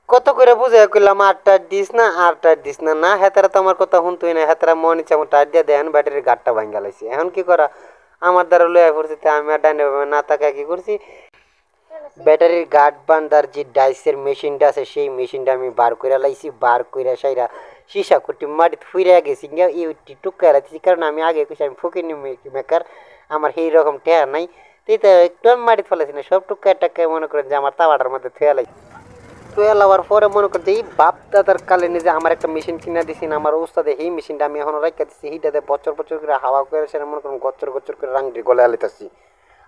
কত করে বুঝে কইলাম আটটা দিস না আটটা দিস না না হেতারা তো আমার কথা শুনতোই না হেতারা মন ইচ্ছা আমার টাইট দিয়ে দেন ব্যাটারির গাঠটা ভাঙ্গা লাইছি এখন কি করা আমার দ্বারা লইয়া পড়ছি তা আমি আর ডাইনে বামে না তাকায় কি করছি ব্যাটারির গার্ড বান্ধার যে ডাইসের মেশিনটা আছে সেই মেশিনটা আমি বার করে লাইছি বার করে সাইরা সীসা কুটি মাটিতে ফুইরা গেছি গিয়া ইউটি টুকা রাখছি কারণ আমি আগে কইছি আমি ফকিনি মেকার আমার সেই রকম টেয়া নাই তো একটু আমি মাটিতে ফেলেছি না সব টুকা টাকা মনে করেন যে আমার তাওয়াটার মধ্যে থুয়া লাইছি থুয়া লাওয়ার পরে মনে করতে এই বাপ দাদার কালে নিজে আমার একটা মেশিন কিনা দিছি না আমার ওস্তাদে এই মেশিনটা আমি এখনো রাখা দিচ্ছি হিটাতে বছর বছর করে হাওয়া করে সেটা মনে করেন গচ্চর গচ্চর করে রাংটি গলে আলিতেছি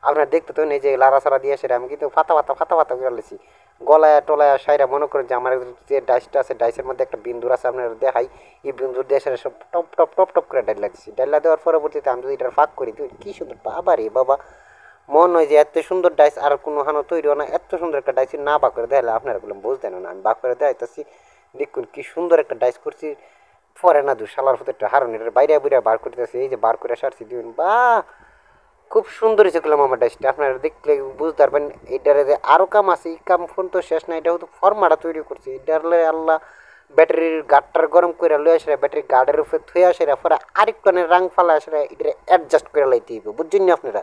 আপনার দেখতে তো নেই যে লাড়া সারা দিয়ে সেটা আমি কিন্তু ফাতা ফাতা করে লেছি গলায় টলায় সাইরা মনে করেন যে আমার যে ডাইসটা আছে ডাইসের মধ্যে একটা বিন্দুর আছে আপনার দেখাই এই বিন্দুর দিয়ে সেটা সব টপ টপ টপ টপ করে ডাইলা দিচ্ছি ডাইলা দেওয়ার পরবর্তীতে আমি যদি এটা ফাঁক করি তুই কী সুন্দর বাবা রে বাবা মন হয় যে এত সুন্দর ডাইস আর কোনো হানো তৈরিও না এত সুন্দর একটা ডাইস না বাক করে দেখালে আপনারা বললাম বুঝতেন না আমি বাক করে দেখাইতেছি দেখুন কি সুন্দর একটা ডাইস করছি পরে না দু শালার হতে একটা হারনের বাইরে বাইরে বার করতেছি এই যে বার করে সারছি দিবেন বা খুব সুন্দর হয়েছে করলাম আমার ডাইসটা আপনারা দেখলে বুঝতে পারবেন এটারে যে আরও কাম আছে এই কাম ফোন তো শেষ না এটা হয়তো ফর্মাটা তৈরি করছে এটারলে আল্লাহ ব্যাটারির গার্ডটার গরম করে লয়ে আসে ব্যাটারির গার্ডের উপরে থুয়ে আসে পরে আরেকটনের রাং ফালা আসে এটা অ্যাডজাস্ট করে লাইতে হইব বুঝছেন না আপনারা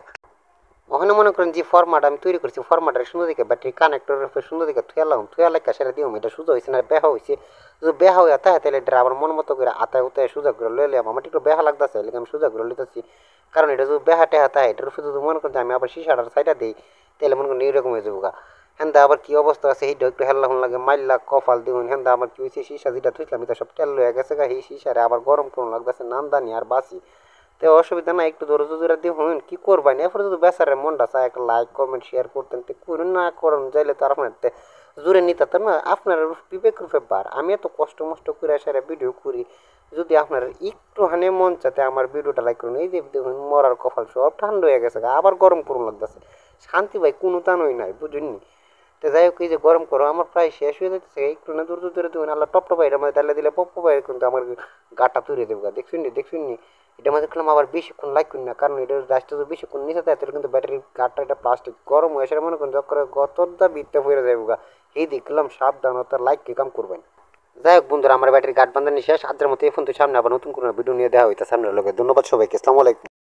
ওখানে মনে করেন যে ফরম্যাট আমি তৈরি করছি ফরম্যাটের সুন্দর দিকে ব্যাটারি কানেক্টরের সুন্দর দিকে থুয়া লেখা সেটা দিও এটা সুযোগ হয়েছে না বেহা হয়েছে যদি বেহা হয়ে তাই তাহলে এটা আমার মন মতো করে আতায় উতায় সুযোগ করে লইলে আমার একটু বেহা লাগতেছে এলাকা আমি সুযোগ করে লিতেছি কারণ এটা যদি বেহা টেহা তাই এটার উপরে যদি মনে করছি আমি আবার শিশাটার সাইডা দিই তাহলে মনে করেন এইরকম হয়ে যাবো হ্যাঁ আবার কি অবস্থা আছে সেইটা একটু হেল্লা হন লাগে মাইল্লা কফাল দিউন হ্যাঁ আবার কি হয়েছে শিশা যেটা থুইছিলাম এটা সব তেল লয়ে গেছে এই শিশারে আবার গরম করুন লাগতেছে নান্দানি আর বাসি তো অসুবিধা না একটু ধৈর্য ধরে দিয়ে হন কি করবেন এরপরে যদি বেচারের মনটা চায় একটা লাইক কমেন্ট শেয়ার করতেন তো করুন না করুন যাইলে তো আর আপনার জোরে নিতে না আপনার বিবেক রূপে বার আমি এত কষ্ট মষ্ট করে সারা ভিডিও করি যদি আপনার একটু হানে মন চাতে আমার ভিডিওটা লাইক করুন এই যে দেখুন মরার কপাল সব ঠান্ডা হয়ে গেছে আবার গরম করুন লাগতেছে শান্তি ভাই কোনো টানই নাই বুঝুননি তো যাই হোক এই যে গরম করো আমার প্রায় শেষ হয়ে যাচ্ছে একটু না দূর ধরে দেবেন আল্লাহ টপ টপ এটা মধ্যে ডালে দিলে পপ পাই কিন্তু আমার গাটা তুলে দেবো দেখছুন নি এটা মধ্যে খেলাম আবার বেশিক্ষণ লাগবে না কারণ এটার গাছটা যদি বেশিক্ষণ নিচে দেয় তাহলে কিন্তু ব্যাটারির গাঠটা এটা প্লাস্টিক গরম হয়ে সেটা মনে করেন যখন গতটা বিটটা হয়ে যাবে গা এই দেখলাম সাবধানতা লাইক কে কাম করবেন যাই হোক বন্ধুরা আমার ব্যাটারি গাঠ বান্ধানি শেষ আজকের মতো এই ফোন তো সামনে আবার নতুন কোনো ভিডিও নিয়ে দেওয়া হইতে সামনের লোকে ধন্যবাদ সবাইকে আসসালামু আলাইকুম